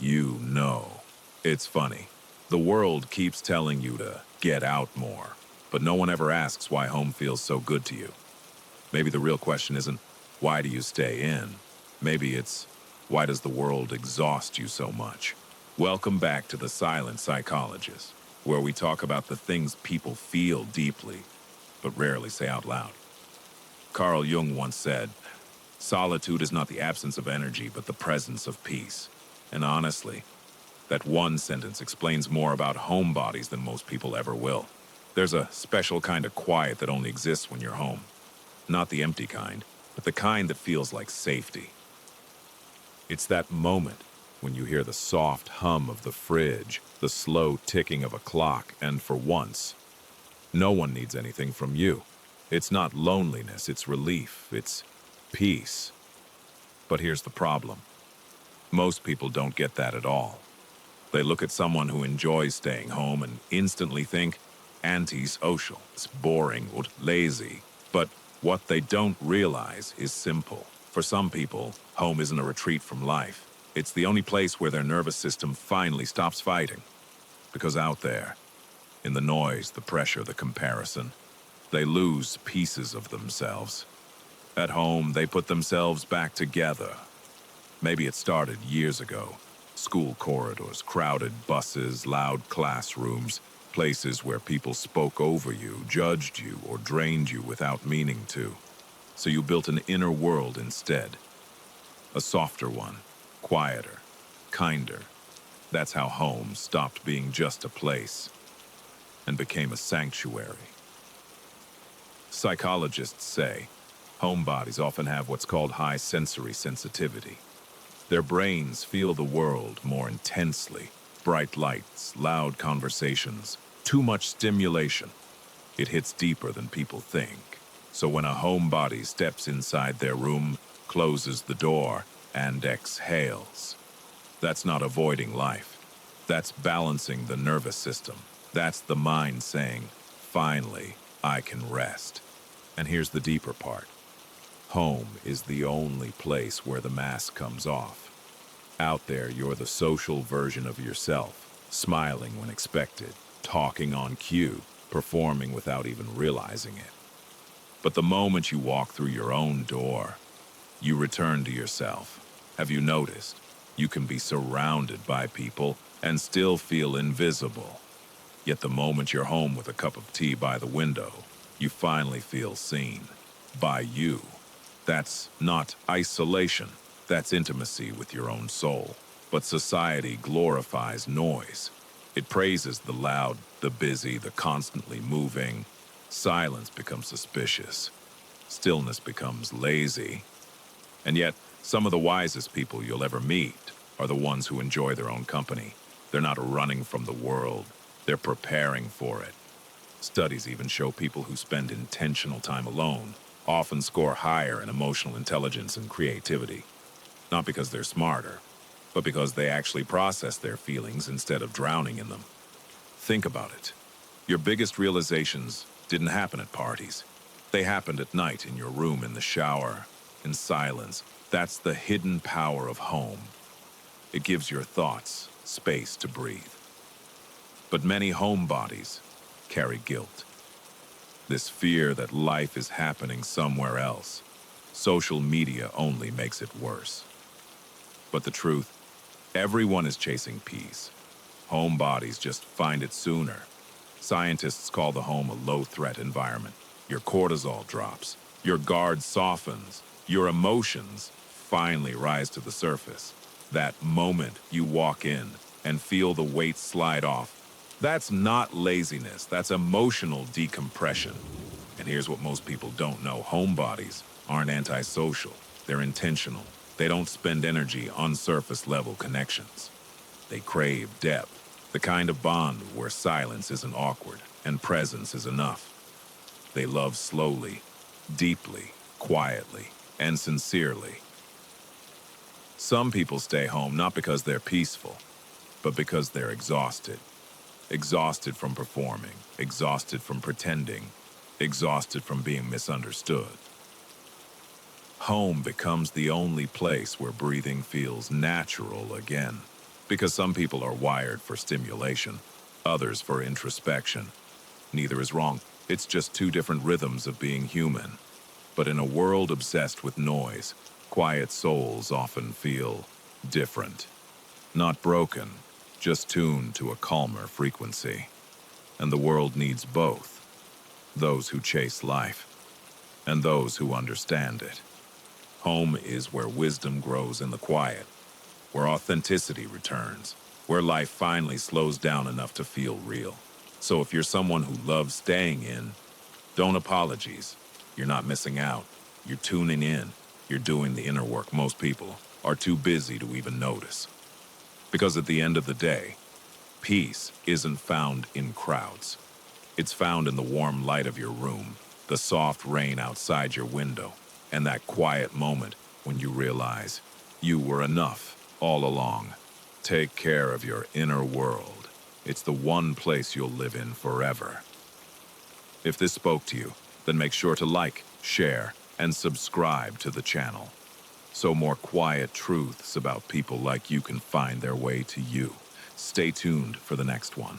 you know. It's funny. The world keeps telling you to get out more, but no one ever asks why home feels so good to you. Maybe the real question isn't, why do you stay in? Maybe it's, why does the world exhaust you so much? Welcome back to The Silent Psychologist, where we talk about the things people feel deeply, but rarely say out loud. Carl Jung once said, solitude is not the absence of energy, but the presence of peace. And honestly, that one sentence explains more about homebodies than most people ever will. There's a special kind of quiet that only exists when you're home. Not the empty kind, but the kind that feels like safety. It's that moment when you hear the soft hum of the fridge, the slow ticking of a clock, and for once, no one needs anything from you. It's not loneliness, it's relief, it's peace. But here's the problem. Most people don't get that at all. They look at someone who enjoys staying home and instantly think, antisocial, it's boring or lazy. But what they don't realize is simple. For some people, home isn't a retreat from life. It's the only place where their nervous system finally stops fighting. Because out there, in the noise, the pressure, the comparison, they lose pieces of themselves. At home, they put themselves back together. Maybe it started years ago. School corridors, crowded buses, loud classrooms, places where people spoke over you, judged you, or drained you without meaning to. So you built an inner world instead. A softer one, quieter, kinder. That's how home stopped being just a place and became a sanctuary. Psychologists say homebodies often have what's called high sensory sensitivity. Their brains feel the world more intensely. Bright lights, loud conversations, too much stimulation. It hits deeper than people think. So when a homebody steps inside their room, closes the door, and exhales, that's not avoiding life. That's balancing the nervous system. That's the mind saying, finally, I can rest. And here's the deeper part. Home is the only place where the mask comes off. Out there, you're the social version of yourself, smiling when expected, talking on cue, performing without even realizing it. But the moment you walk through your own door, you return to yourself. Have you noticed? You can be surrounded by people and still feel invisible. Yet the moment you're home with a cup of tea by the window, you finally feel seen. By you. That's not isolation. That's intimacy with your own soul. But society glorifies noise. It praises the loud, the busy, the constantly moving. Silence becomes suspicious. Stillness becomes lazy. And yet, some of the wisest people you'll ever meet are the ones who enjoy their own company. They're not running from the world. They're preparing for it. Studies even show people who spend intentional time alone often score higher in emotional intelligence and creativity. Not because they're smarter, but because they actually process their feelings instead of drowning in them. Think about it. Your biggest realizations didn't happen at parties. They happened at night in your room, in the shower, in silence. That's the hidden power of home. It gives your thoughts space to breathe. But many homebodies carry guilt. This fear that life is happening somewhere else. Social media only makes it worse. But the truth, everyone is chasing peace. Homebodies just find it sooner. Scientists call the home a low-threat environment. Your cortisol drops, your guard softens, your emotions finally rise to the surface. That moment you walk in and feel the weight slide off, that's not laziness, that's emotional decompression. And here's what most people don't know. Homebodies aren't antisocial, they're intentional. They don't spend energy on surface-level connections. They crave depth, the kind of bond where silence isn't awkward and presence is enough. They love slowly, deeply, quietly, and sincerely. Some people stay home not because they're peaceful, but because they're exhausted. Exhausted from performing, exhausted from pretending, exhausted from being misunderstood. Home becomes the only place where breathing feels natural again. Because some people are wired for stimulation, others for introspection. Neither is wrong. It's just two different rhythms of being human. But in a world obsessed with noise, quiet souls often feel different. Not broken, just tuned to a calmer frequency. And the world needs both. Those who chase life, and those who understand it. Home is where wisdom grows in the quiet, where authenticity returns, where life finally slows down enough to feel real. So if you're someone who loves staying in, don't apologize. You're not missing out. You're tuning in. You're doing the inner work most people are too busy to even notice. Because at the end of the day, peace isn't found in crowds. It's found in the warm light of your room, the soft rain outside your window, and that quiet moment when you realize you were enough all along. Take care of your inner world. It's the one place you'll live in forever. If this spoke to you, then make sure to like, share, and subscribe to the channel, so more quiet truths about people like you can find their way to you. Stay tuned for the next one.